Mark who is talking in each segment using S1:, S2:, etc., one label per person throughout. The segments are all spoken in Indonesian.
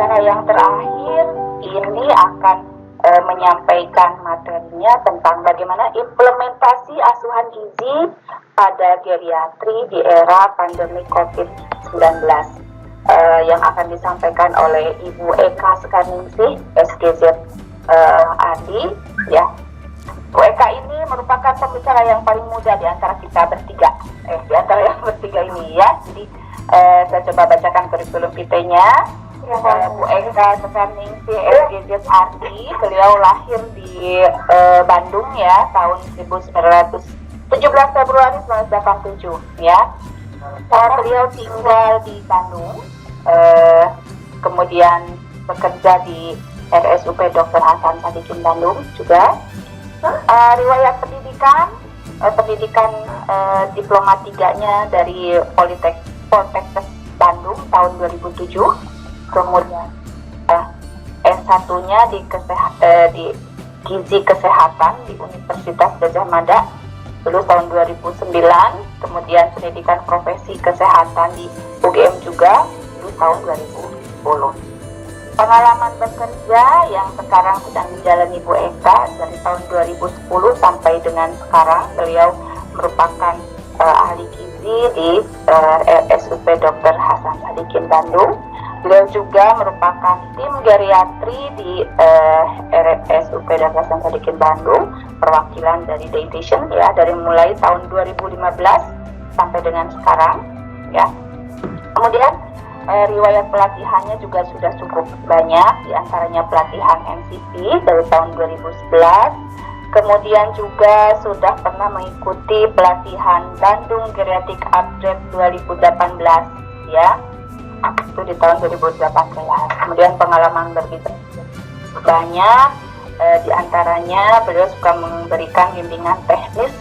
S1: pembicara yang terakhir ini akan menyampaikan materinya tentang bagaimana implementasi asuhan gizi pada geriatri di era pandemi COVID-19 yang akan disampaikan oleh Ibu Eka Sukarningsih, SGZ Adi, ya. Bu Eka ini merupakan pembicara yang paling muda di antara kita bertiga, di antara yang bertiga ini, ya. Jadi saya coba bacakan kurikulum PT-nya. Bu Eka Sukarningsih, SGZ Adi, beliau lahir di Bandung, ya, tahun 17 Februari 1987, ya. Beliau tinggal di Bandung, kemudian bekerja di RSUP Dr. Hasan Sadikin Bandung juga. Riwayat pendidikan diploma 3-nya dari Poltekkes Bandung tahun 2007. Kemudian S1-nya di Gizi Kesehatan di Universitas Gadjah Mada dulu tahun 2009, kemudian pendidikan profesi kesehatan di UGM juga dulu tahun 2010. Pengalaman bekerja yang sekarang sedang dijalani Bu Eka dari tahun 2010 sampai dengan sekarang, beliau merupakan ahli gizi di RSUP Dr. Hasan Sadikin Bandung. Beliau juga merupakan tim geriatri di RSUP Dr. Hasan Sadikin Bandung, perwakilan dari dietitian, ya, dari mulai tahun 2015 sampai dengan sekarang, ya. Kemudian riwayat pelatihannya juga sudah cukup banyak, diantaranya pelatihan NCP dari tahun 2011, kemudian juga sudah pernah mengikuti pelatihan Bandung Geriatric Upgrade 2018, ya, itu di tahun 2018. Kemudian pengalaman berbicara banyak, diantaranya beliau suka memberikan bimbingan teknis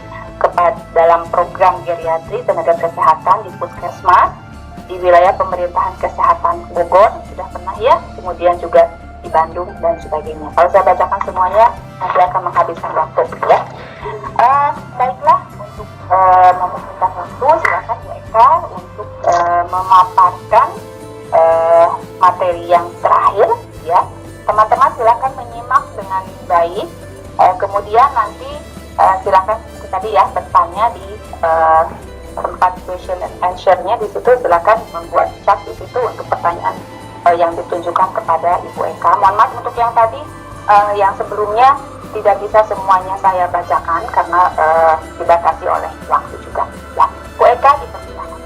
S1: dalam program geriatri tenaga kesehatan di Puskesmas di wilayah pemerintahan kesehatan Bogor, sudah pernah, ya, kemudian juga di Bandung dan sebagainya. Kalau saya bacakan semuanya nanti akan menghabiskan waktu, ya. Baiklah, untuk mempersingkat waktu, silakan Bu Eka untuk memaparkan materi yang terakhir, ya. Teman-teman silakan menyimak dengan baik, kemudian nanti silakan tadi, ya, bertanya di tempat question and answer-nya di situ. Silakan membuat chat di situ untuk pertanyaan yang ditunjukkan kepada Ibu Eka. Mohon maaf untuk yang tadi, yang sebelumnya tidak bisa semuanya saya bacakan karena dibatasi oleh waktu juga. Ya, Bu Eka dipersilakan.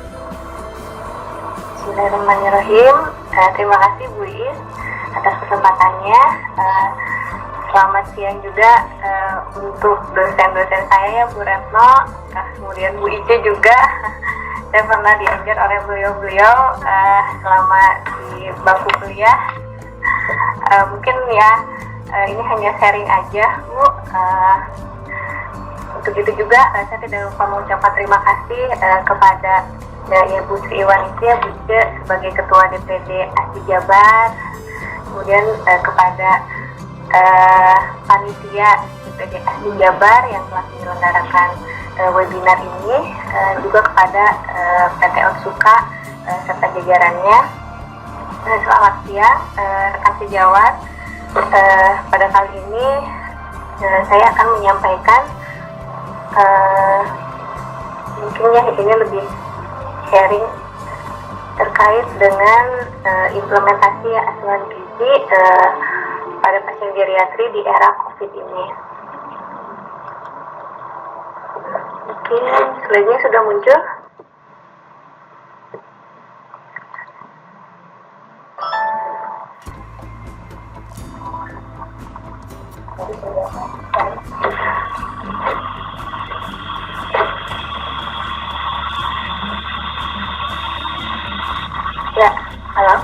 S2: Bismillahirrahmanirrahim. Terima kasih Bu Is atas kesempatannya. Selamat siang juga untuk dosen-dosen saya, ya, Bu Retno, kemudian Bu Ice juga. Saya pernah diajar oleh beliau-beliau selama di bangku kuliah. Mungkin, ya, ini hanya sharing aja, Bu. Untuk itu juga saya tidak lupa mengucapkan terima kasih kepada Bu Sri Iwanisya, Bu Ice sebagai Ketua DPD ASI Jabar, kemudian kepada panitia DPD ASI Jabar yang telah menyelenggarakan webinar ini, juga kepada PT Otsuka serta jajarannya. Selamat siang rekan sejawat. Pada kali ini saya akan menyampaikan mungkin, ya, ini lebih sharing terkait dengan implementasi asuhan gizi pada pasien geriatri di era COVID ini. Oke, slide-nya sudah muncul. Ya, halo.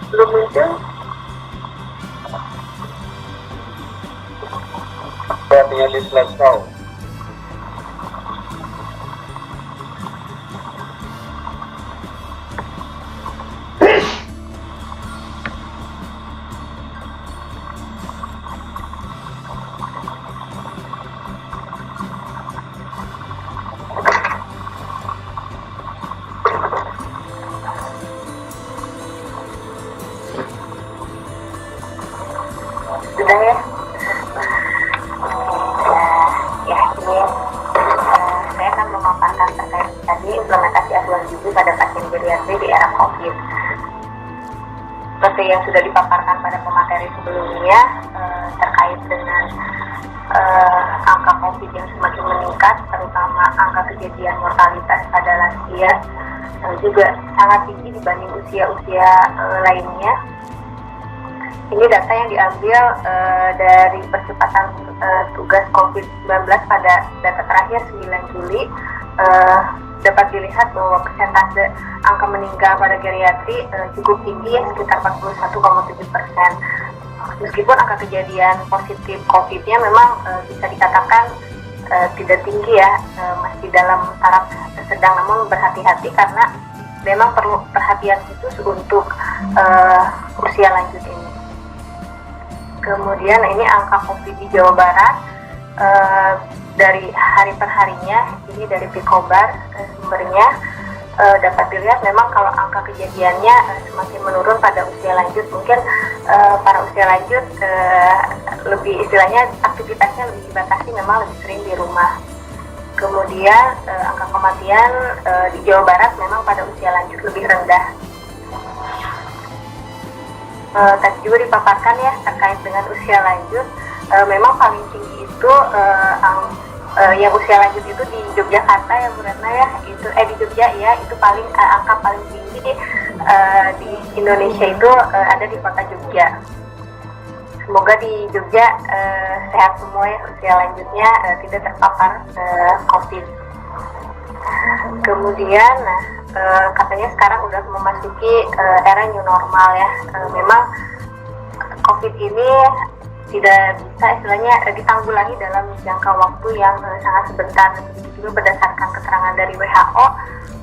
S2: Belum muncul.
S3: Artinya di slide show.
S2: sudah ya. Ya ini saya akan memaparkan terkait tadi implementasi asuhan gizi pada pasien geriatri di era COVID. Seperti yang sudah dipaparkan pada pemateri sebelumnya terkait dengan angka COVID yang semakin meningkat, terutama angka kejadian mortalitas pada lansia juga sangat tinggi dibanding usia-usia lainnya. Ini data yang diambil dari percepatan tugas COVID-19 pada data terakhir 9 Juli. Dapat dilihat bahwa persentase angka meninggal pada geriatri cukup tinggi ya, sekitar 41,7%. Meskipun angka kejadian positif COVID-nya memang bisa dikatakan tidak tinggi ya, masih dalam taraf sedang, namun berhati-hati karena memang perlu perhatian khusus untuk usia lanjut ini. Kemudian ini angka COVID di Jawa Barat dari hari per harinya, ini dari Picobar sumbernya, dapat dilihat memang kalau angka kejadiannya semakin menurun pada usia lanjut. Mungkin para usia lanjut lebih istilahnya aktivitasnya lebih dibatasi, memang lebih sering di rumah. Kemudian angka kematian di Jawa Barat memang pada usia lanjut lebih rendah. Tadi juga dipaparkan ya terkait dengan usia lanjut, memang paling tinggi itu yang usia lanjut itu di Yogyakarta ya Bu Retna ya, itu di Jogja ya, itu paling angka paling tinggi di Indonesia itu ada di kota Jogja. Semoga di Jogja sehat semua ya, usia lanjutnya tidak terpapar COVID. Kemudian katanya sekarang udah memasuki era new normal ya. Memang COVID ini tidak bisa istilahnya ditanggulangi dalam jangka waktu yang sangat sebentar. Juga berdasarkan keterangan dari WHO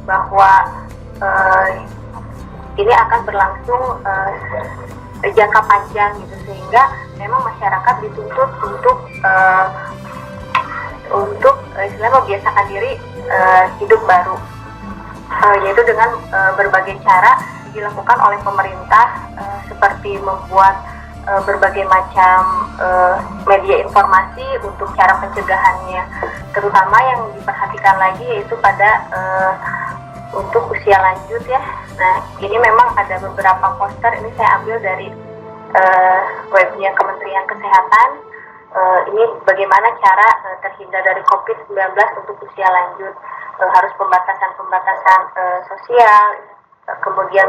S2: bahwa ini akan berlangsung jangka panjang gitu, sehingga memang masyarakat dituntut untuk istilahnya membiasakan diri hidup baru, yaitu dengan berbagai cara dilakukan oleh pemerintah, seperti membuat berbagai macam media informasi untuk cara pencegahannya, terutama yang diperhatikan lagi yaitu pada untuk usia lanjut ya. Nah, ini memang ada beberapa poster, ini saya ambil dari webnya Kementerian Kesehatan. Ini bagaimana cara terhindar dari COVID-19 untuk usia lanjut. Harus pembatasan sosial, kemudian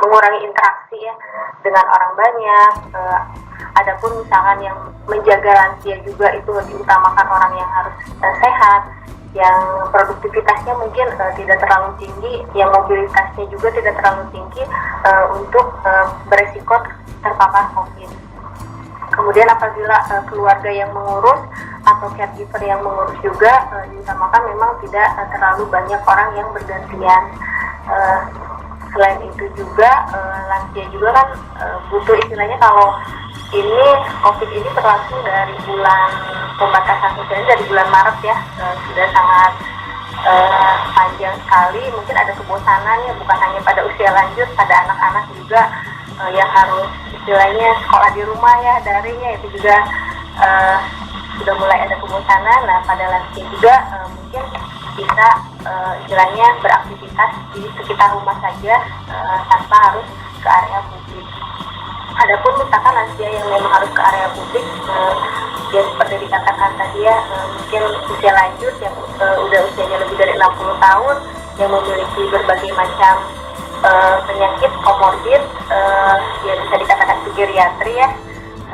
S2: mengurangi interaksi ya dengan orang banyak. Adapun misalkan yang menjaga lansia juga itu diutamakan orang yang harus sehat, yang produktivitasnya mungkin tidak terlalu tinggi, yang mobilitasnya juga tidak terlalu tinggi untuk beresiko terpapar COVID. Kemudian apabila keluarga yang mengurus atau caregiver yang mengurus juga diutamakan memang tidak terlalu banyak orang yang bergantian. Selain itu juga lansia juga kan butuh istilahnya, kalau ini COVID ini berlangsung dari bulan pembatasan sosialnya dari bulan Maret ya, sudah sangat panjang sekali. Mungkin ada kebosanan ya, bukan hanya pada usia lanjut, pada anak-anak juga yang harus istilahnya sekolah di rumah ya, daringnya itu juga sudah mulai ada kebosanan. Nah, pada lansia juga mungkin bisa istilahnya beraktivitas di sekitar rumah saja tanpa harus ke area publik. Adapun misalkan lansia yang memang harus ke area publik, ya seperti dikatakan tadi ya, mungkin usia lanjut yang udah usianya lebih dari 60 tahun, yang memiliki berbagai macam penyakit komorbid, ya bisa dikatakan geriatri ya,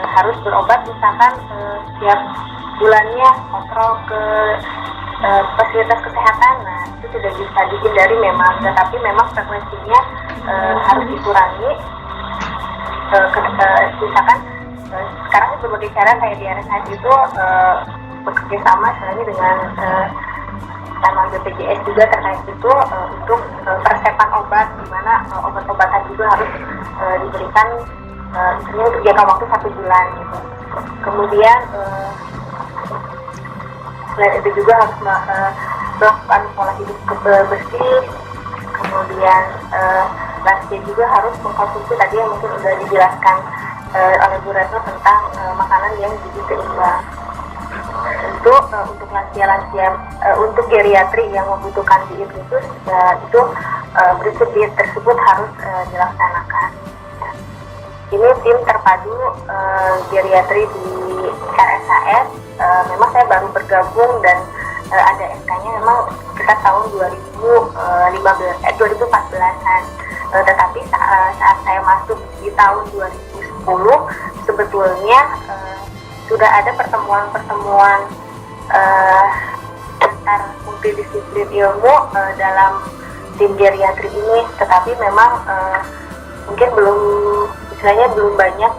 S2: harus berobat misalkan setiap bulannya, kontrol ke fasilitas kesehatan. Nah, itu tidak bisa dihindari memang, tetapi memang frekuensinya harus dikurangi. Misalkan sekarang berbagai cara kayak di RSH itu bekerja sama sebenarnya dengan sama BPJS juga terkait itu untuk persiapan obat, di mana obat-obatan juga harus diberikan misalnya untuk jangka waktu 1 bulan gitu. Kemudian selain itu juga harus melakukan pola hidup bersih. Kemudian lansia juga harus mengkonsumsi tadi yang mungkin sudah dijelaskan oleh Bu Retno tentang makanan yang gizi seimbang. Tentu untuk lansia-lansia, untuk geriatri yang membutuhkan diet khusus, itu prinsip diet tersebut harus dilaksanakan. Ini tim terpadu geriatri di RSAS. Memang saya baru bergabung dan ada SK-nya memang sekitar tahun 2014-an. Tetapi saat saya masuk di tahun 2010, sebetulnya sudah ada pertemuan-pertemuan antar multidisiplin ilmu dalam tim geriatri ini, tetapi memang mungkin belum banyak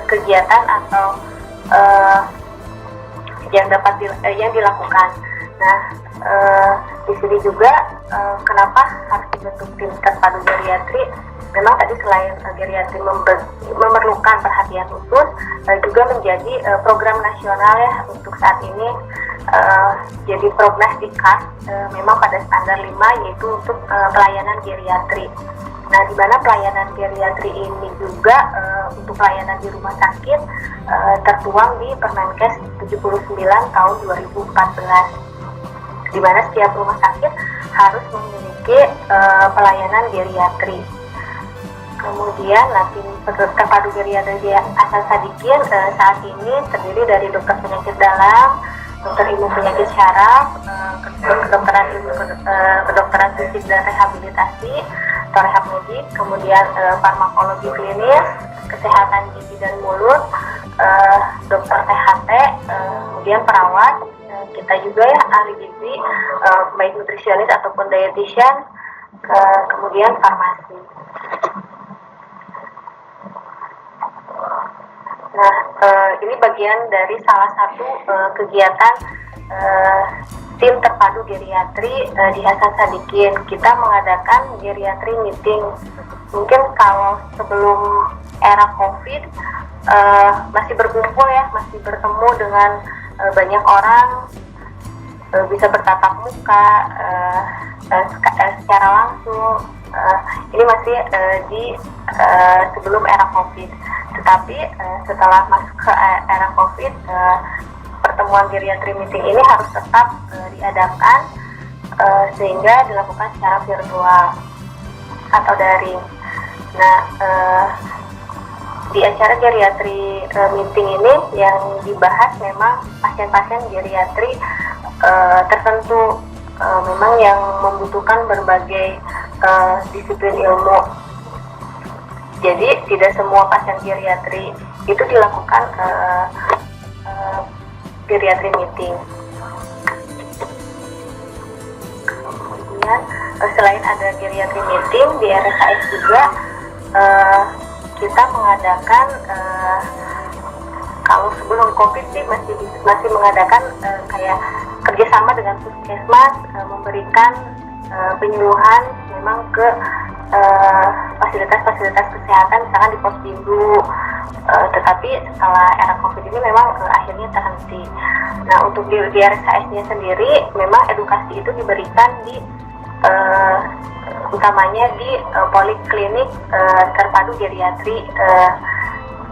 S2: kegiatan atau yang dilakukan. Nah, di sini juga kenapa harus dibentuk tim terpadu geriatri? Memang tadi selain geriatri memerlukan perhatian khusus, juga menjadi program nasional ya untuk saat ini. Jadi Prognas Dikas memang pada standar 5, yaitu untuk pelayanan geriatri. Nah, di mana pelayanan geriatri ini juga untuk pelayanan di rumah sakit tertuang di Permenkes 79 tahun 2014, di mana setiap rumah sakit harus memiliki pelayanan geriatri. Kemudian tim terpadu geriatri di Hasan Sadikin saat ini terdiri dari dokter penyakit dalam, dokter ilmu penyakit syaraf, kedokteran fisik dan rehabilitasi atau rehab medik, kemudian farmakologi klinis, kesehatan gigi dan mulut, dokter THT, kemudian perawat, kita juga ya ahli gizi, baik nutrisionis ataupun dietitian, kemudian farmasi. Nah, ini bagian dari salah satu kegiatan tim terpadu geriatri di Hasan Sadikin. Kita mengadakan geriatri meeting. Mungkin kalau sebelum era COVID masih berkumpul ya, masih bertemu dengan banyak orang, bisa bertatap muka secara langsung. Ini masih di sebelum era COVID. Tetapi setelah masuk ke era COVID, pertemuan geriatri meeting ini harus tetap diadakan sehingga dilakukan secara virtual atau daring. Nah, di acara geriatri meeting ini yang dibahas memang pasien-pasien geriatri tertentu, memang yang membutuhkan berbagai disiplin ilmu. Jadi tidak semua pasien geriatri itu dilakukan geriatri meeting. Kemudian selain ada geriatri meeting di RSAS juga kita mengadakan, kalau sebelum COVID sih masih mengadakan kayak kerjasama dengan puskesmas, memberikan penyuluhan memang ke fasilitas-fasilitas kesehatan, misalkan di Posyandu. Tetapi setelah era COVID ini memang akhirnya terhenti. Nah, untuk di RSAS-nya sendiri memang edukasi itu diberikan di utamanya di poliklinik terpadu geriatri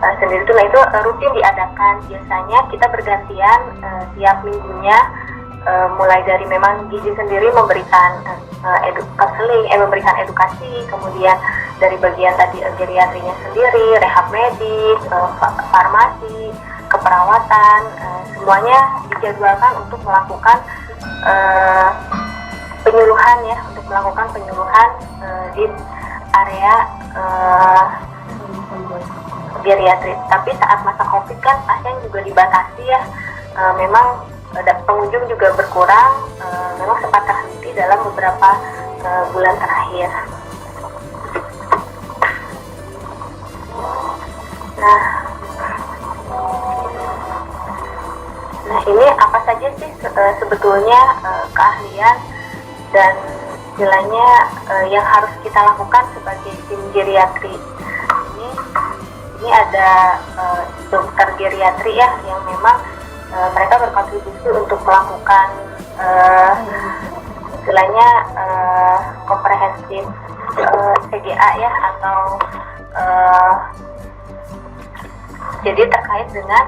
S2: sendiri itu. Nah, itu rutin diadakan. Biasanya kita bergantian tiap minggunya, mulai dari memang gizi sendiri memberikan memberikan edukasi, kemudian dari bagian tadi geriatrinya sendiri, rehab medik, farmasi, keperawatan, semuanya dijadwalkan untuk melakukan penyuluhan ya, untuk melakukan penyuluhan di area geriatri. Tapi saat masa COVID kan pasien juga dibatasi ya, memang pengunjung juga berkurang, memang sempat terhenti dalam beberapa bulan terakhir. Nah ini apa saja sih sebetulnya keahlian dan istilahnya yang harus kita lakukan sebagai tim geriatri. Ini ada dokter geriatri ya, yang memang mereka berkontribusi untuk melakukan istilahnya komprehensif CGA ya, atau Jadi terkait dengan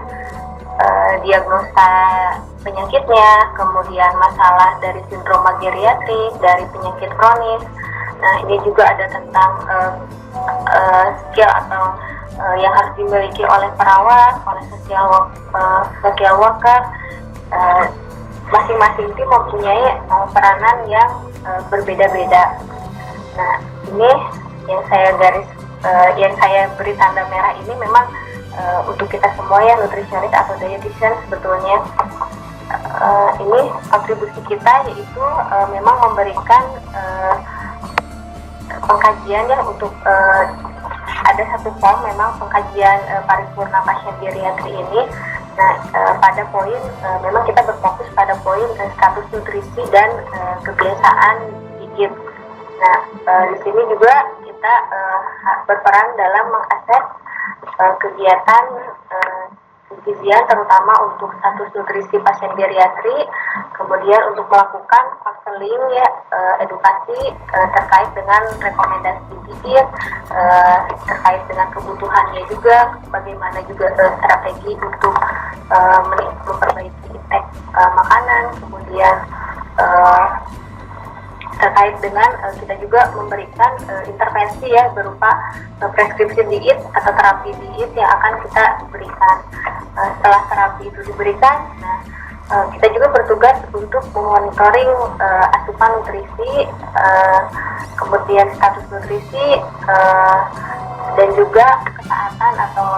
S2: diagnosa penyakitnya, kemudian masalah dari sindroma geriatrik, dari penyakit kronis. Nah, ini juga ada tentang skill atau yang harus dimiliki oleh perawat, oleh social worker. Masing-masing tim mempunyai peranan yang berbeda-beda. Nah, ini yang saya beri tanda merah ini memang untuk kita semua ya, nutritionist atau dietitian sebetulnya ini kontribusi kita yaitu memang memberikan pengkajian ya untuk ada satu form memang pengkajian paripurna pasien geriatri ini. Nah, pada poin memang kita berfokus pada poin status nutrisi dan kebiasaan diet. Nah, di sini juga kita berperan dalam mengakses kegiatan gizian terutama untuk status nutrisi pasien geriatri, kemudian untuk melakukan konseling ya, edukasi terkait dengan rekomendasi diet, terkait dengan kebutuhannya juga, bagaimana juga strategi untuk memperbaiki intake makanan, kemudian terkait dengan kita juga memberikan intervensi ya berupa preskripsi diet atau terapi diet yang akan kita berikan. Setelah terapi itu diberikan, nah kita juga bertugas untuk memonitoring asupan nutrisi, kemudian status nutrisi, dan juga ketaatan atau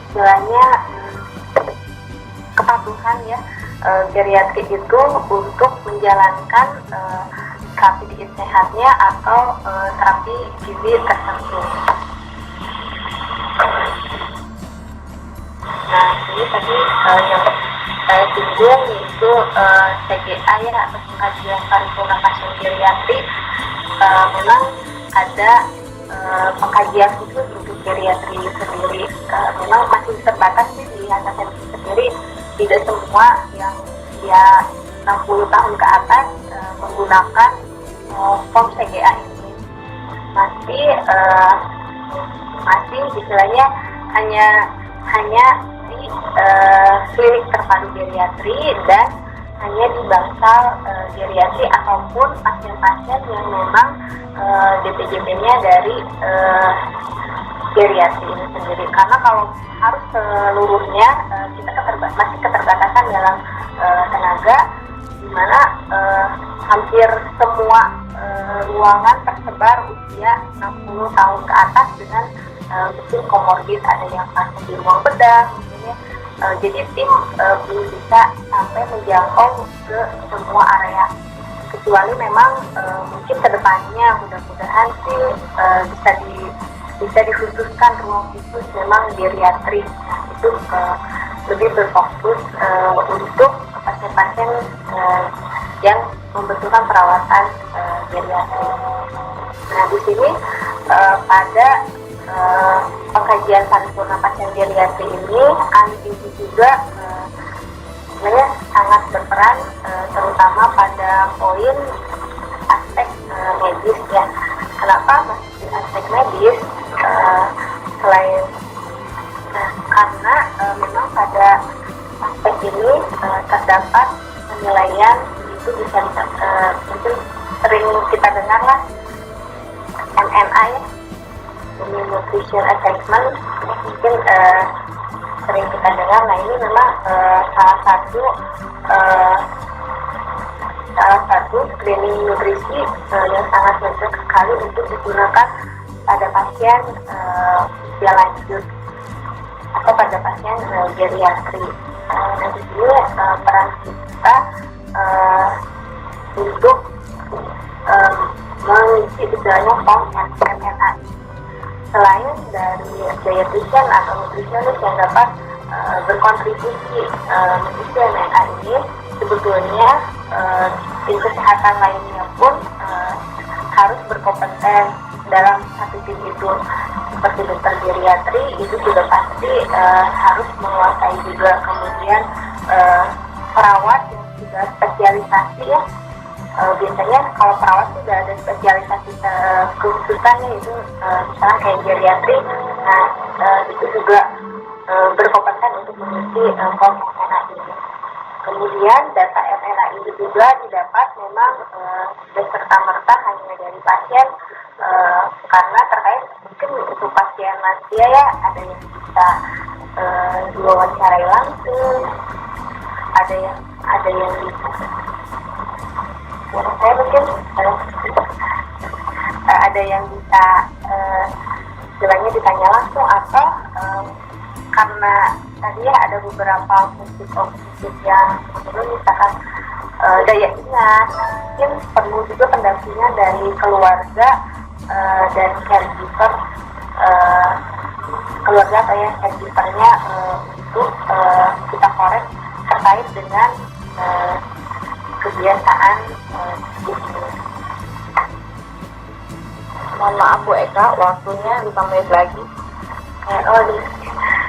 S2: istilahnya kepatuhan ya geriatri itu untuk menjalankan terapi diet sehatnya atau terapi gizi tertentu. Nah, ini tadi yang saya singgung yaitu CGA ya, atau pengkajian paripurna pasien geriatri. Memang ada pengkajian khusus untuk geriatri sendiri. Memang masih terbatas sih di Yayasan sendiri, tidak semua yang dia 60 tahun ke atas menggunakan form CGA ini. Masih istilahnya hanya di klinik terpadu geriatri dan hanya di bangsal geriatri ataupun pasien-pasien yang memang DPJP-nya dari geriatri ini sendiri. Karena kalau harus seluruhnya kita masih keterbatasan dalam tenaga, di mana hampir semua ruangan tersebar usia 60 tahun ke atas dengan mungkin komorbid, ada yang pasien di ruang bedah, jadi tim belum bisa sampai menjangkau ke semua area, kecuali memang mungkin kedepannya mudah-mudahan sih bisa dikhususkan ruang khusus memang geriatri. Nah, itu lebih berfokus untuk pasien-pasien yang membutuhkan perawatan geriatri. Nah, di sini pada pengkajian paripurna pasien geriatri ini ahli gizi juga sebenarnya sangat berperan terutama pada poin aspek medis ya. Kenapa masih di aspek medis? Selain karena memang pada aspek ini terdapat penilaian itu bisa mungkin sering kita dengar lah MNA ya, Nutrition Assessment, mungkin sering kita dengar. Nah, ini memang salah satu screening nutrisi yang sangat cocok sekali untuk digunakan pada pasien usia lanjut atau pada pasien geriatri. Nah, di sini peran kita untuk mengisi istilahnya form MNA. Selain dari dietitian atau nutritionist yang dapat berkontribusi mengisi MNA ini, sebetulnya tim kesehatan lainnya pun harus berkompeten dalam satu tim itu. Seperti dokter geriatri itu sudah pasti harus menguasai juga, kemudian perawat yang sudah spesialisasi ya, biasanya kalau perawat sudah ada spesialisasi kekhususannya itu misalnya kayak geriatri. Nah, itu juga berkompeten untuk mengisi form MNA ini. Kemudian data MNA ini juga didapat memang serta-merta hanya dari pasien karena terkait mungkin untuk pasien lansia ya ada yang bisa diwawancarai langsung, ada yang bisa saya mungkin ada yang bisa istilahnya ditanya langsung atau karena tadi ya ada beberapa fungsi yang menurun misalkan daya ingat, mungkin perlu juga pendampingan dari keluarga dan caregiver keluarga atau ya caregivernya untuk kita korek terkait dengan kebiasaan di sini.
S1: Mohon maaf Bu Eka, waktunya 5 menit lagi.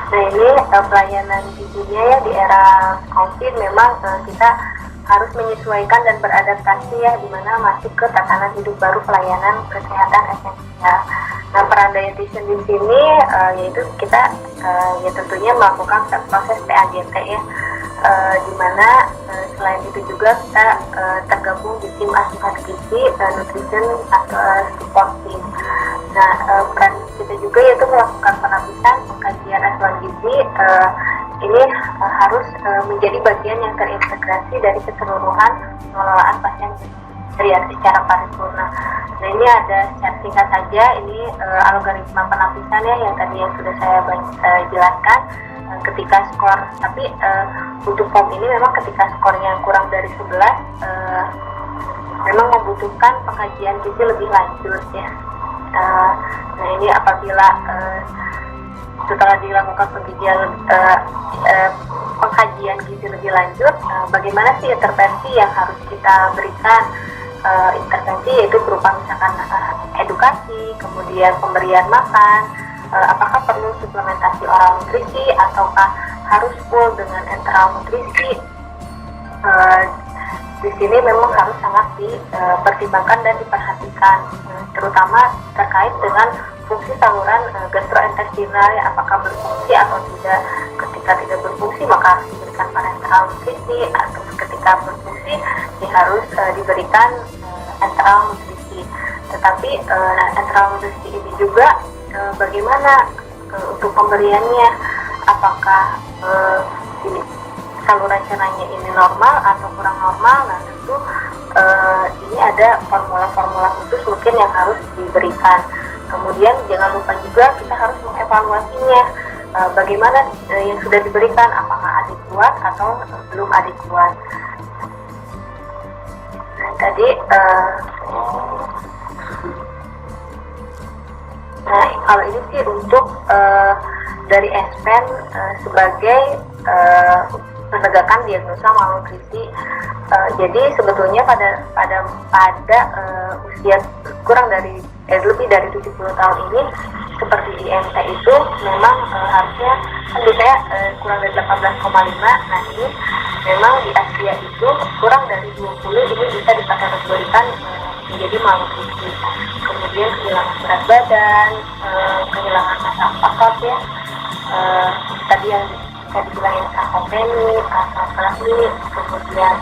S2: Nah ini pelayanan gizinya ya di era COVID memang kita harus menyesuaikan dan beradaptasi ya di mana masuk ke tatanan hidup baru pelayanan kesehatan esensial. Nah peran dietitian di sini yaitu kita ya tentunya melakukan proses PAGT ya, di mana selain itu juga kita tergabung di tim asuhan gizi nutrition support team. Nah peran kita juga yaitu melakukan penapisan pengkajian asuhan gizi ini harus menjadi bagian yang terintegrasi dari keseluruhan pengelolaan pasien geriatrik secara paripurna. Nah ini ada secara singkat saja ini algoritma penapisan ya yang tadi yang sudah saya jelaskan. Ketika skor, tapi untuk form ini memang ketika skornya kurang dari 11 memang membutuhkan pengkajian gizi lebih lanjut ya. Nah ini apabila setelah dilakukan pengkajian gizi lebih lanjut, bagaimana sih intervensi yang harus kita berikan? Intervensi yaitu berupa misalkan edukasi, kemudian pemberian makan, apakah perlu suplementasi oral nutrisi ataukah harus full dengan enteral nutrisi. Di sini memang harus sangat dipertimbangkan dan diperhatikan, terutama terkait dengan fungsi saluran gastrointestinal ya, apakah berfungsi atau tidak. Ketika tidak berfungsi maka harus diberikan parenteral nutrisi, atau ketika berfungsi ya harus diberikan enteral nutrisi. Tetapi enteral nutrisi ini juga bagaimana untuk pemberiannya, apakah ini saluran cernanya ini normal atau kurang normal. Nah tentu ini ada formula-formula khusus mungkin yang harus diberikan. Kemudian jangan lupa juga kita harus mengevaluasinya, bagaimana yang sudah diberikan, apakah adekuat atau belum adekuat. Nah tadi nah kalau ini sih untuk dari ESPEN sebagai penegakan diagnosa malnutrisi. Jadi sebetulnya pada usia kurang dari lebih dari 70 tahun ini seperti IMT itu memang harusnya kan biasanya kurang dari 18,5. Nah ini memang di Asia itu kurang dari 20 ini bisa dikategorikan menjadi malnutrisi. Kemudian kehilangan berat badan, kehilangan massa otot ya, tadi yang saya bilang yang sarkopeni, sarkopeni, kemudian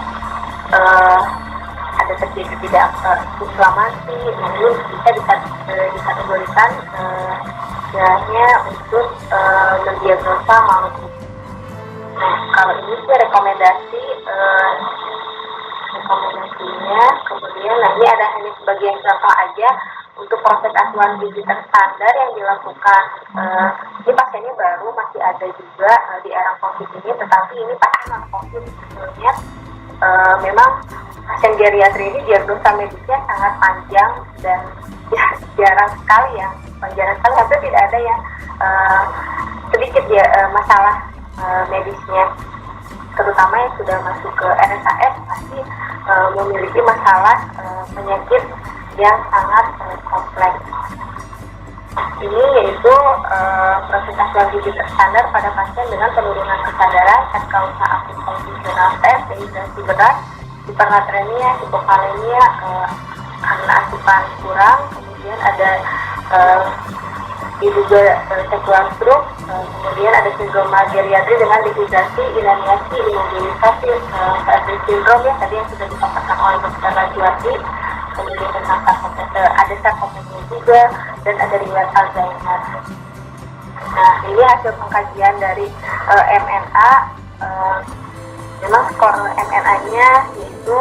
S2: ada terjadi tidak inflamasi, namun bisa dikategorikan istilahnya untuk mendiagnosa malnutrisi. Nah kalau ini sih rekomendasinya, kemudian nah ini ada hanya sebagian contoh aja untuk proses asuhan gizi terstandar yang dilakukan. Ini pasiennya baru, masih ada juga di era COVID ini, tetapi ini pasien non COVID sebetulnya. Memang pasien geriatri ini diagnosa medisnya sangat panjang dan jarang sekali hampir tidak ada yang sedikit masalah medisnya, terutama yang sudah masuk ke RSAS pasti memiliki masalah penyakit yang sangat kompleks. Ini yaitu proses asuhan gizi terstandar pada pasien dengan penurunan kesadaran, kausa akut fungsional stres, dehidrasi berat, hipernatremia, hipokalemia karena asupan kurang, kemudian ada diduga sexual stroke, Kemudian ada sindrom geriatri dengan dehidrasi, inaniasi, imobilisasi, Fabry syndrome ya tadi yang sudah dipaparkan oleh Dr. Rajwati. Kemudian tentang ada sarkopenia juga dan ada riwayat Alzheimer. Nah, ini hasil pengkajian dari MNA. Memang skor MNA-nya yaitu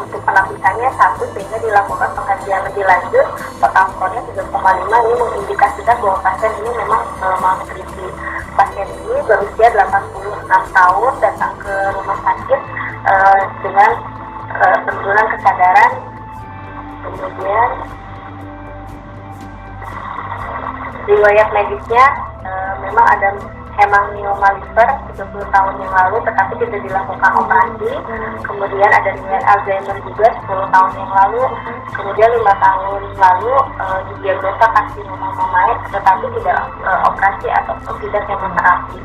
S2: untuk penapisannya 1 sehingga dilakukan pengkajian lebih lanjut. Total skornya 3,5 ini mengindikasikan bahwa pasien ini memang malnutrisi. Pasien ini berusia 86 tahun datang ke rumah sakit dengan penurunan kesadaran. Kemudian riwayat medisnya memang ada hemangioma liver 30 tahun yang lalu tetapi tidak dilakukan operasi. Kemudian ada riwayat Alzheimer juga 10 tahun yang lalu. Kemudian 5 tahun lalu didiagnosa karsinoma mamae tetapi tidak operasi ataupun tidak kemoterapi.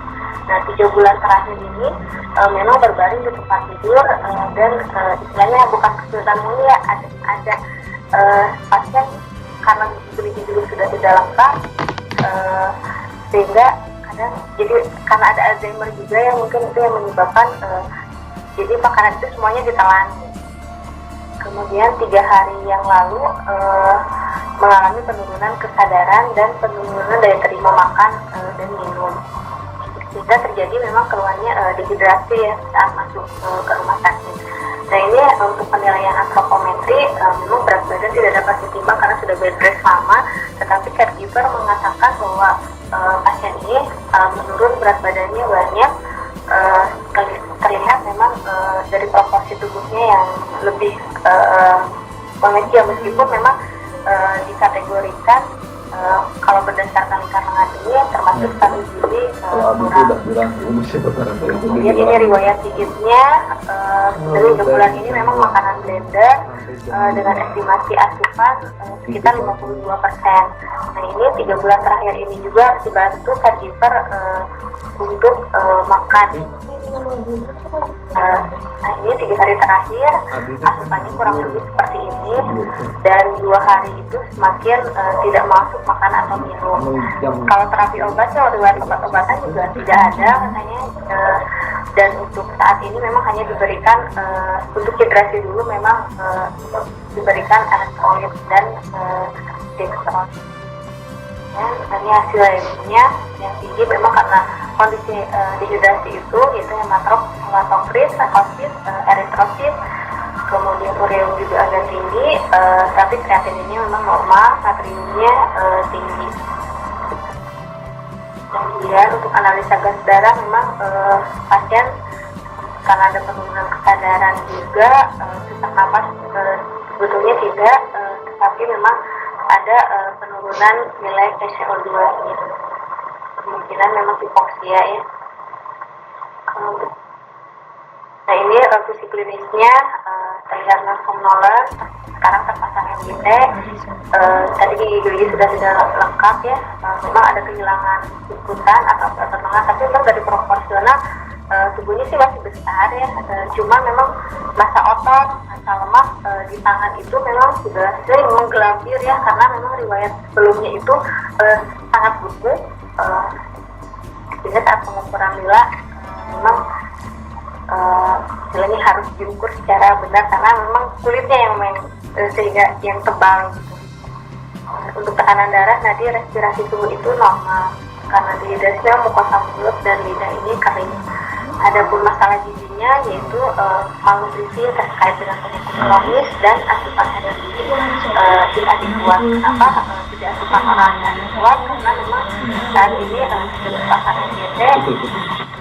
S2: Nah, 3 bulan terakhir ini memang berbaring di tempat tidur dan istilahnya bukan kesulitan mulia, ada pasien karena gigi sudah tidak lengkap sehingga kadang jadi karena ada Alzheimer juga yang mungkin itu yang menyebabkan jadi makanan itu semuanya ditelan. Kemudian 3 hari yang lalu mengalami penurunan kesadaran dan penurunan daya terima makan dan minum sehingga terjadi memang keluarnya dehidrasi ya saat masuk ke rumah sakit. Nah, ini untuk penilaian antropometri memang berat badan tidak dapat ditimbang karena sudah bed rest lama, tetapi caregiver mengatakan bahwa pasien ini menurun berat badannya banyak, terlihat memang dari proporsi tubuhnya yang lebih mengecil meskipun memang dikategorikan kalau berdasarkan lingkaran ini termasuk stabil gizi kurang. Kemudian ini riwayat digitnya dari 3 bulan ini memang makanan blender dengan estimasi asupan sekitar 52%. Nah, ini 3 bulan terakhir ini juga harus dibantu caregiver untuk makan. Nah, ini 3 hari terakhir asupannya kurang lebih seperti ini dan 2 hari itu semakin tidak masuk makan atau minum. Kalau terapi obatnya riwayat obat-obatan juga tidak ada katanya, dan untuk saat ini memang hanya diberikan untuk hidrasi dulu memang diberikan elektrolit dan dextrose. Dan ini hasil labnya yang tinggi memang karena kondisi dehidrasi itu yaitu hematokrit, leukosit, eritrosit, kemudian ureum juga agak tinggi, tapi kreatininnya memang normal, natriumnya tinggi. Kemudian untuk analisa gas darah memang pasien karena ada penurunan kesadaran juga, sesak napas sebetulnya tidak, tetapi memang ada penurunan nilai PCO2-nya. Kemungkinan memang hipoksia ya. Nah, ini fungsi klinisnya terlihat non-somnolen, sekarang terpasang MGT, tadi gigi sudah tidak lengkap ya, memang ada kehilangan ikutan atau pertengahan, tapi memang dari proporsional tubuhnya sih masih besar ya, cuma memang massa otot, massa lemak di tangan itu memang sudah sering menggelambir ya, karena memang riwayat sebelumnya itu sangat busuk, sehingga saat pengukuran lila memang istilahnya harus diukur secara benar karena memang kulitnya yang sehingga yang tebal gitu. Untuk tekanan darah, nadi respirasi tubuh itu normal karena dehidrasi mukosa mulut dan lidah ini kering. Adapun masalah gizinya yaitu malnutrisi terkait dengan penyakit kronis dan asupan energi tidak adekuat. Kenapa tidak asupan orang yang adekuat? Karena memang saat ini sudah terpasang NGT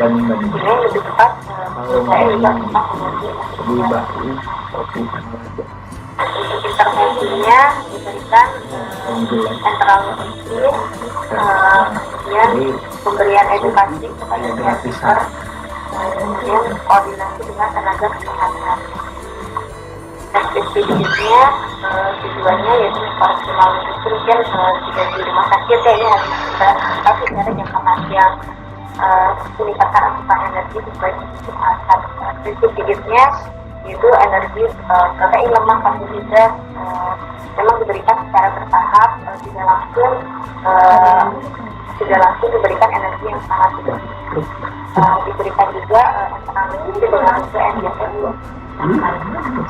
S2: ini lebih tepat saya juga tentang energi. Untuk intervensinya diberikan enteral kemudian pemberian edukasi kepada caregiver, kemudian koordinasi dengan tenaga kesehatan. Deskripsi digitnya tujuannya yaitu koreksi malnutrisi mungkin tidak di rumah sakit ya, ini harus kita tapi ada jangka panjang meningkatkan asupan energi sesuai kesehatan. Deskripsi digitnya yaitu energi protein, lemak, karbohidrat memang diberikan secara bertahap, tidak langsung tidak langsung diberikan energi yang sangat tinggi. Diberikan juga internal nutrisi dengan hasil NGF.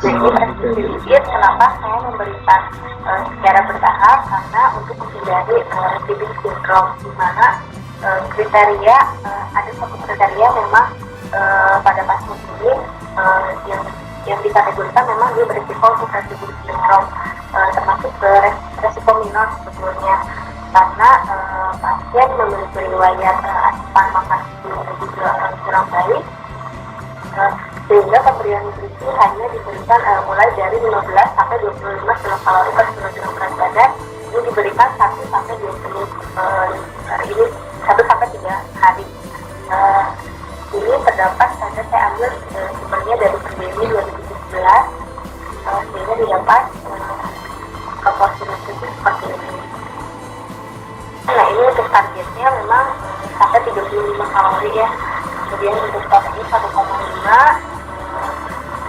S2: Jadi preskripsi sedikit kenapa saya memberikan secara bertahap, karena untuk menghindari receiving syndrome, di mana kriteria ada satu kriteria memang pada pasien ini yang dikategorikan memang dia berisiko untuk receiving syndrome, termasuk resiko minor sebetulnya, karena pasien memiliki riwayat asupan makan yang juga kurang baik, sehingga pemberian nutrisi hanya diberikan mulai dari 15 sampai 25 kilokalori per kilogram berat badan. Ini diberikan 1 sampai 20 ini 1 sampai 3 hari. Ini terdapat pada saya ambil sumbernya dari pandemi 2017, sehingga didapat proporsi nutrisi seperti ini. Nah, ini untuk targetnya memang sampai 35 kalori ya. Kemudian untuk protein 1,5.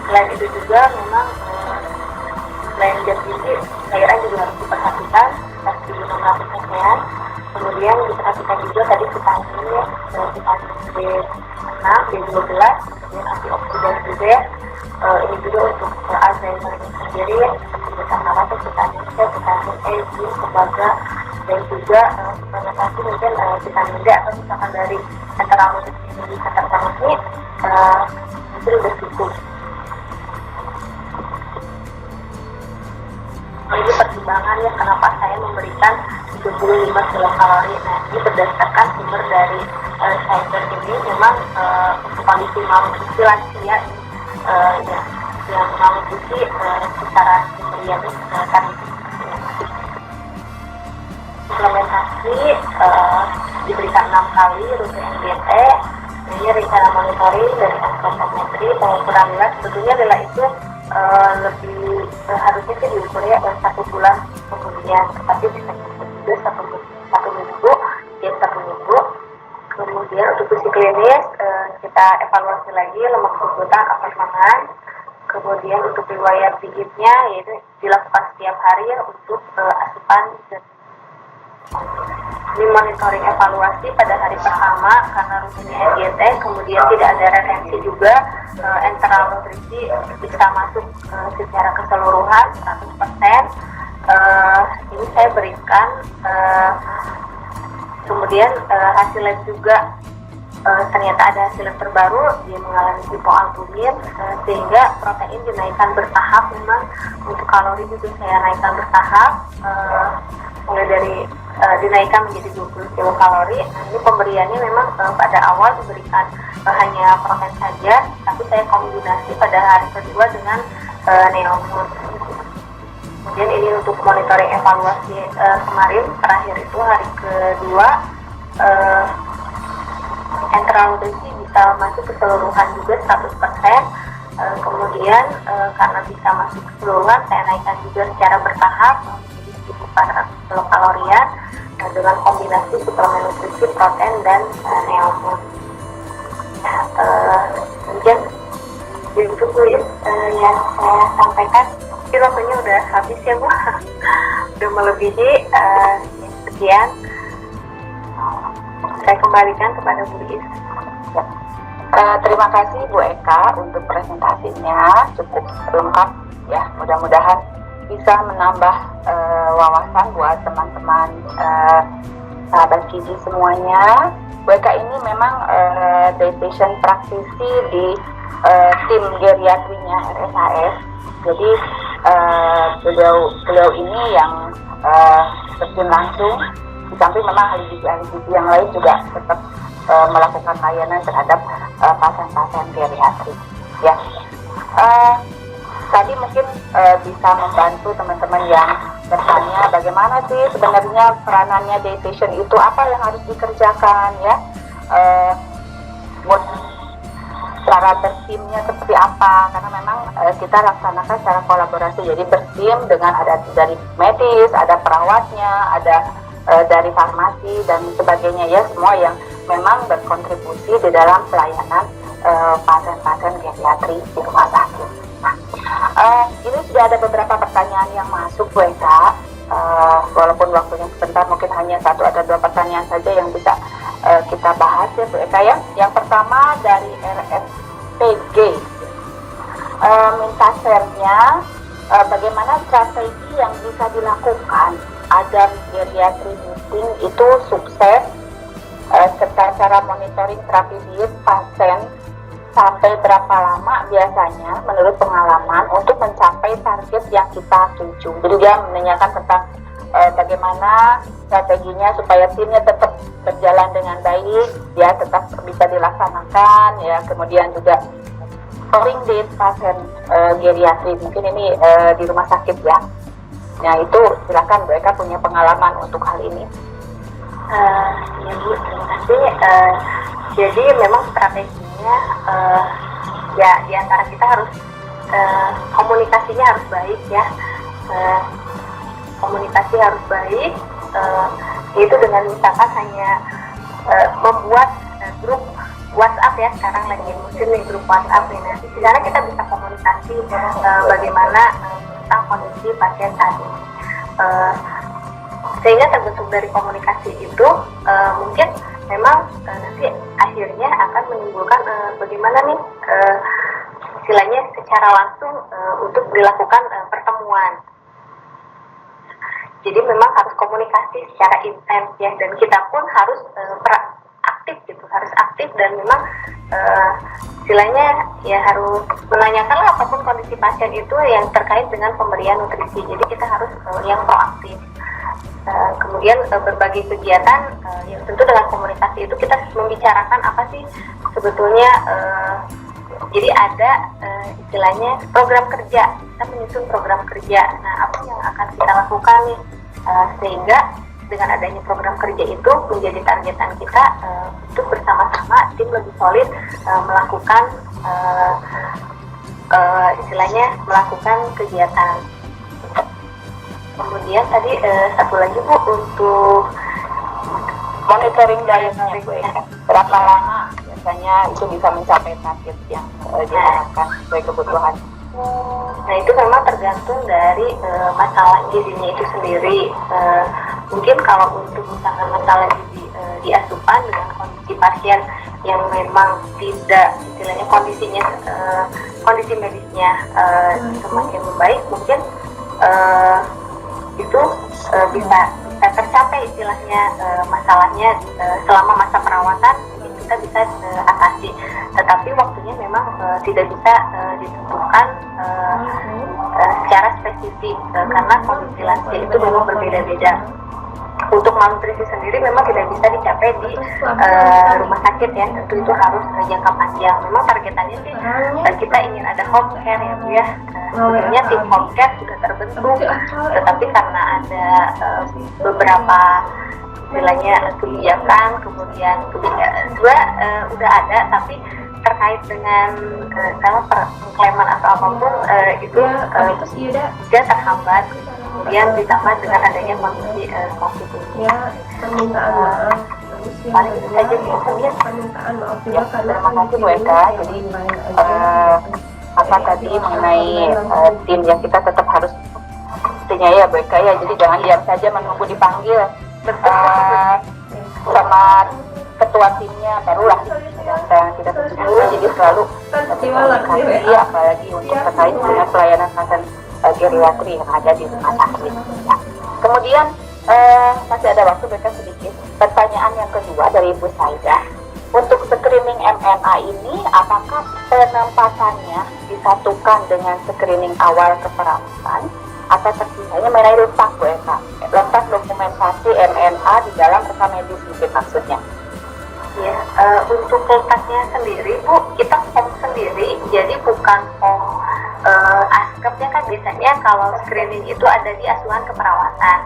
S2: Selain itu juga memang selain zat gizi, cairan juga harus diperhatikan, seperti 600 cc. Kemudian diperhatikan juga tadi vitamin ya, vitamin B6, B12, kemudian antioksidan juga. Ini juga untuk Alzheimer sendiri ya, bersama vitamin C, vitamin E, zinc, tembaga, dan juga suplementasi mungkin vitamin D atau misalkan dari enteral nutrisi yang bisa terpenuhi, itu sudah cukup. Ini pertimbangan ya kenapa saya memberikan 35 kilokalori. Nah, ini berdasarkan sumber dari cyber ini memang untuk kondisi malnutrisi lansia yang malnutrisi secara harian kan suplementasi diberikan 6 kali rute NGT. Ini rencana monitoring dari antropometri pengukuran nilai. Sebetulnya nilai itu lebih harusnya sih diukurnya 1 bulan kemudian, tetapi bisa juga 1 minggu, ya 1 minggu. Kemudian untuk uji klinis kita evaluasi lagi lemak pembuatan otot lengan. Kemudian untuk riwayat digitnya yaitu dilakukan setiap hari ya untuk asupan. Ini monitoring evaluasi pada hari pertama karena rutinnya NGT, kemudian tidak ada retensi juga, enteral nutrisi bisa masuk secara keseluruhan 100%. Ini saya berikan, kemudian hasil lab juga ternyata ada hasil yang terbaru, dia mengalami hipoalbumin, sehingga protein dinaikkan bertahap. Memang untuk kalori juga saya naikkan bertahap, mulai dari dinaikkan menjadi 20 kilokalori. Nah, ini pemberiannya memang pada awal diberikan hanya protein saja, tapi saya kombinasi pada hari kedua dengan neomut. Kemudian ini untuk monitoring evaluasi kemarin terakhir itu hari kedua, enteral nutrisi bisa masuk keseluruhan juga 100%. Kemudian karena bisa masuk keseluruhan, saya naikkan juga secara bertahap menjadi 1.400 kilokalorian dengan kombinasi suplemen nutrisi, protein, dan neomut. Kemudian itu yang saya sampaikan. Ini waktunya udah habis ya Bu, udah melebihi. Sekian, saya kembalikan kepada Bu Is.
S1: Ya. Terima kasih Bu Eka untuk presentasinya, cukup lengkap ya. Mudah-mudahan bisa menambah wawasan buat teman-teman sahabat gizi semuanya. Bu Eka ini memang dietitian praktisi di tim geriatrinya RSAS. Jadi beliau ini yang terjun langsung, di samping memang ahli gizi yang lain juga tetap melakukan layanan terhadap pasien-pasien geriatri. Ya, tadi mungkin bisa membantu teman-teman yang bertanya bagaimana sih sebenarnya peranannya dietitian itu, apa yang harus dikerjakan ya, cara bertimnya seperti apa, karena memang kita laksanakan secara kolaborasi, jadi bertim dengan ada dari medis, ada perawatnya, ada dari farmasi dan sebagainya ya, semua yang memang berkontribusi di dalam pelayanan pasien-pasien geriatri di rumah sakit. Nah, ini sudah ada beberapa pertanyaan yang masuk Bu Eka. walaupun waktunya sebentar, mungkin hanya 1 atau 2 pertanyaan saja yang bisa kita bahas ya Bu Eka ya. Yang pertama dari RSPG, minta share-nya bagaimana strategi yang bisa dilakukan agar geriatri meeting itu sukses, serta cara monitoring terapi diet pasien sampai berapa lama biasanya menurut pengalaman untuk mencapai target yang kita tuju. Jadi dia menanyakan tentang bagaimana strateginya supaya timnya tetap berjalan dengan baik, ya tetap bisa dilaksanakan, ya kemudian juga monitoring diet pasien geriatri, mungkin ini di rumah sakit ya. Nah itu silakan mereka punya pengalaman untuk hal ini.
S2: Ya Bu, terima kasih. Jadi memang strateginya ya diantara kita harus komunikasinya harus baik ya. Komunikasi harus baik, itu dengan misalkan hanya membuat grup WhatsApp ya, sekarang lagi musim nih grup WhatsApp nih. Nanti sekarang kita bisa komunikasi bagaimana tentang kondisi pasien saat ini. Sehingga terbentuk dari komunikasi itu mungkin memang nanti akhirnya akan menimbulkan bagaimana nih istilahnya secara langsung untuk dilakukan pertemuan. Jadi memang harus komunikasi secara intens ya, dan kita pun harus aktif gitu, harus aktif dan memang istilahnya ya harus menanyakan apapun kondisi pasien itu yang terkait dengan pemberian nutrisi. Jadi kita harus yang proaktif. Kemudian berbagai kegiatan yang tentu dengan komunikasi itu kita membicarakan apa sih sebetulnya, jadi ada istilahnya program kerja, kita menyusun program kerja. Nah apa yang akan kita lakukan nih sehingga dengan adanya program kerja itu menjadi targetan kita untuk bersama-sama tim lebih solid melakukan istilahnya melakukan kegiatan. Kemudian tadi satu lagi Bu untuk
S1: monitoring dietnya Bu Eka, berapa lama biasanya itu bisa mencapai target yang diharapkan sesuai kebutuhan.
S2: Nah itu memang tergantung dari masalah gizinya itu sendiri. Mungkin kalau untuk misalkan masalah gizi di asupan dengan kondisi pasien yang memang tidak istilahnya kondisinya kondisi medisnya semakin membaik, mungkin itu bisa tercapai istilahnya masalahnya selama masa perawatan kita bisa atasi. Tetapi waktunya memang tidak bisa ditentukan secara spesifik karena kondisi lansia itu memang berbeda-beda. Untuk malnutrisi sendiri memang tidak bisa dicapai di rumah sakit ya, tentu itu harus jangka panjang. Memang targetannya sih kita ingin ada home care ya Bu ya. Sebenarnya tim home care sudah terbentuk, tetapi karena ada beberapa istilahnya kebijakan, kemudian udah ada, tapi terkait dengan pengklaiman atau apapun itu juga terhambat. Kemudian ditambah dengan adanya kondisi COVID ini. Paling itu saja kemudian
S1: Ya, terima kasih Bu Eka. Jadi apa tadi mengenai tim yang kita tetap harus pastinya ya Bu Eka ya. Jadi jangan diam saja menunggu dipanggil sama ketua timnya barulah yang tidak setuju. Jadi selalu komunikasi apalagi untuk terkait dengan pelayanan pasien geriatri yang ada di rumah sakit. Ya. Kemudian masih ada waktu mereka sedikit. Pertanyaan yang kedua dari Ibu Saida, untuk screening MNA ini apakah penempatannya disatukan dengan screening awal keperawatan atau terpisahnya mengenai letak Bu Eka? Letak dokumentasi MNA di dalam rekam medis mungkin maksudnya.
S2: Ya, untuk letaknya sendiri Bu, kita form sendiri, jadi bukan form askepnya kan biasanya kalau screening itu ada di asuhan keperawatan.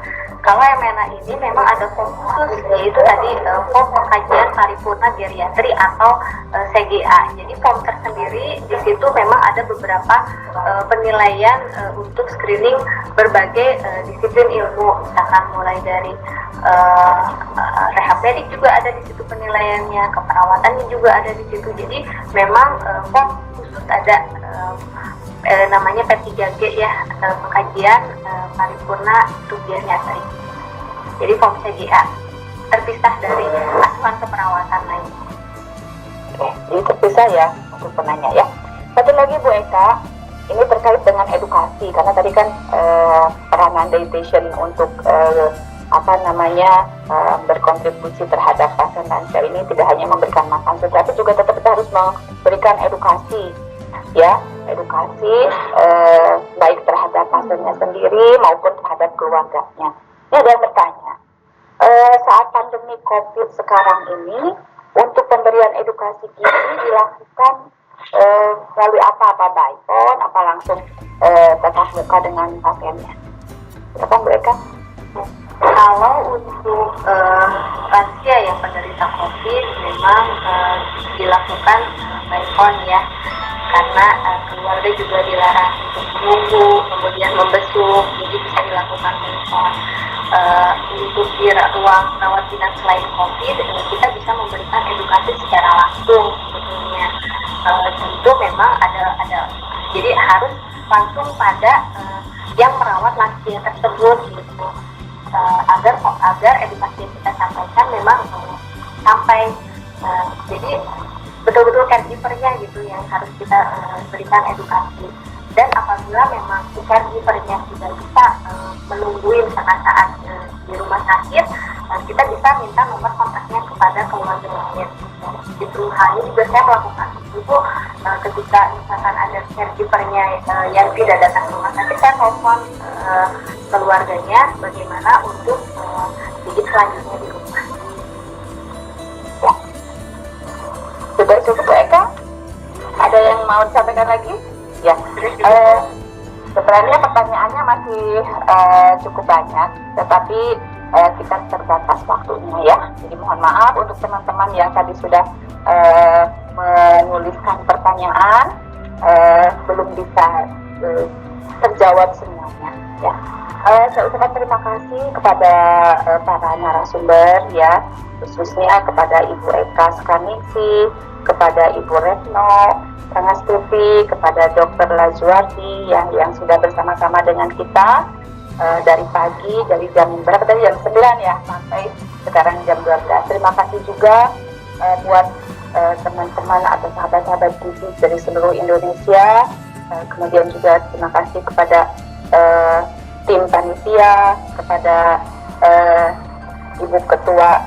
S2: Kalau MNA ini memang ada form khusus, yaitu tadi form pengkajian paripurna geriatri atau CGA. Jadi form tersendiri di situ memang ada beberapa penilaian untuk screening berbagai disiplin ilmu, misalkan mulai dari rehab medik juga ada di situ penilaiannya, keperawatannya juga ada di situ. Jadi memang form khusus ada namanya P3G ya, pengkajian paripurna untuk geriatri. Jadi Fomse GA terpisah dari asuhan keperawatan lainnya.
S1: Oke, jadi terpisah ya untuk penanya ya. Satu lagi Bu Eka, ini terkait dengan edukasi karena tadi kan peranan dietitian untuk berkontribusi terhadap pasien lansia ini tidak hanya memberikan makan, tetapi juga tetap kita harus memberikan edukasi ya, edukasi baik terhadap pasiennya sendiri maupun terhadap keluarganya. Ini ada yang bertanya, saat pandemi COVID sekarang ini untuk pemberian edukasi gizi dilakukan melalui apa by phone, apa langsung tatap muka dengan pasiennya? Silakan Bu Eka.
S2: Kalau untuk lansia yang penderita COVID memang dilakukan by phone ya, karena keluarga juga dilarang untuk menunggu, kemudian membesuk, jadi bisa dilakukan by phone. Untuk di ruang rawat inap selain COVID, kita bisa memberikan edukasi secara langsung sebetulnya. Tentu memang ada jadi harus langsung pada yang merawat lansia tersebut gitu, agar edukasi yang kita sampaikan memang sampai jadi betul-betul caregivernya gitu yang harus kita berikan edukasi. Dan apabila memang caregivernya tidak bisa menungguin saat di rumah sakit, kita bisa minta nomor kontaknya kepada keluarga lain. Itu halnya juga saya melakukan itu ketika misalkan ada caregivernya yang tidak datang ke rumah sakit, saya telepon keluarganya bagaimana untuk visit selanjutnya di rumah.
S1: Ya. Sudah cukup Bu Eka? Ada yang mau disampaikan lagi? Ya, sebenarnya pertanyaannya masih cukup banyak, tetapi kita terbatas waktunya ya. Jadi mohon maaf untuk teman-teman yang tadi sudah menuliskan pertanyaan, belum bisa terjawab semuanya. Ya, saya ucapkan terima kasih kepada para narasumber ya, khususnya kepada Ibu Eka Skarningsih, kepada Ibu Retno Kang Astuti, kepada Dr. Lajuardi yang sudah bersama-sama dengan kita dari pagi, dari jam berapa tadi, jam 9 ya, sampai sekarang jam 12. Terima kasih juga buat teman-teman atau sahabat-sahabat gizi dari seluruh Indonesia. Kemudian juga terima kasih kepada tim panitia, kepada Ibu Ketua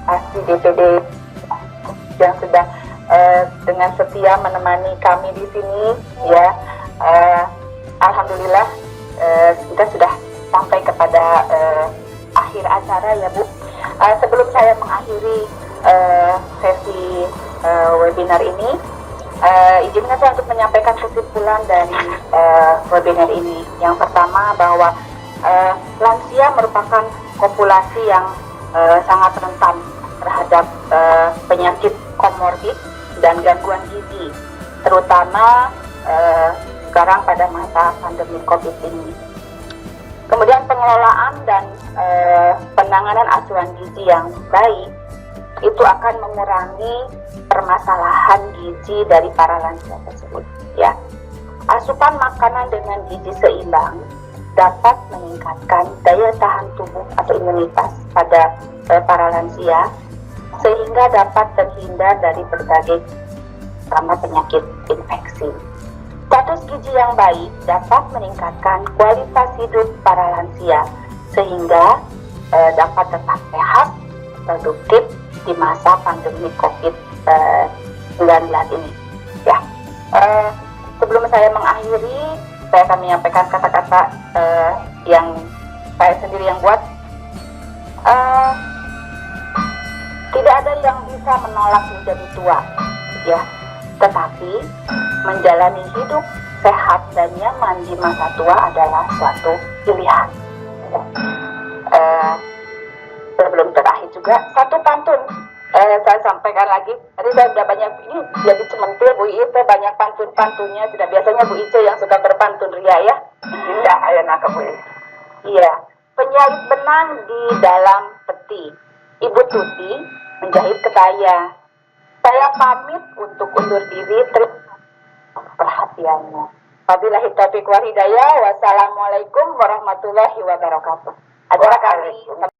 S1: ASI DPD yang sudah dengan setia menemani kami di sini ya. Alhamdulillah kita sudah sampai kepada akhir acara ya Bu. Sebelum saya mengakhiri sesi webinar ini, izinkan saya untuk menyampaikan kesimpulan dari webinar ini. Yang pertama bahwa lansia merupakan populasi yang sangat rentan terhadap penyakit komorbid dan gangguan gizi, terutama sekarang pada masa pandemi COVID ini. Kemudian pengelolaan dan penanganan asuhan gizi yang baik itu akan mengurangi permasalahan gizi dari para lansia tersebut. Ya, asupan makanan dengan gizi seimbang dapat meningkatkan daya tahan tubuh atau imunitas pada para lansia, sehingga dapat terhindar dari berbagai penyakit infeksi. Status gizi yang baik dapat meningkatkan kualitas hidup para lansia, sehingga dapat tetap sehat, produktif di masa pandemi COVID-19 ini. Ya, sebelum saya mengakhiri, saya akan menyampaikan kata-kata yang saya sendiri yang buat. Tidak ada yang bisa menolak menjadi tua, ya. Tetapi menjalani hidup sehat dan nyaman di masa tua adalah suatu pilihan. Ya. Sebelum terakhir juga satu pantun saya sampaikan lagi. Tadi saya sudah banyak, ini jadi cementir Bu Ice, banyak pantun-pantunnya. Tidak biasanya Bu Ice yang suka berpantun ria ya. Indah ayana ke Bu Ice. Iya, penyalip benang di dalam peti. Ibu Tuti menjahit kebaya. Saya pamit untuk undur diri. Terima kasih perhatiannya. Wabillahi taufiq wal hidayah. Wassalamualaikum warahmatullahi wabarakatuh. Acara kami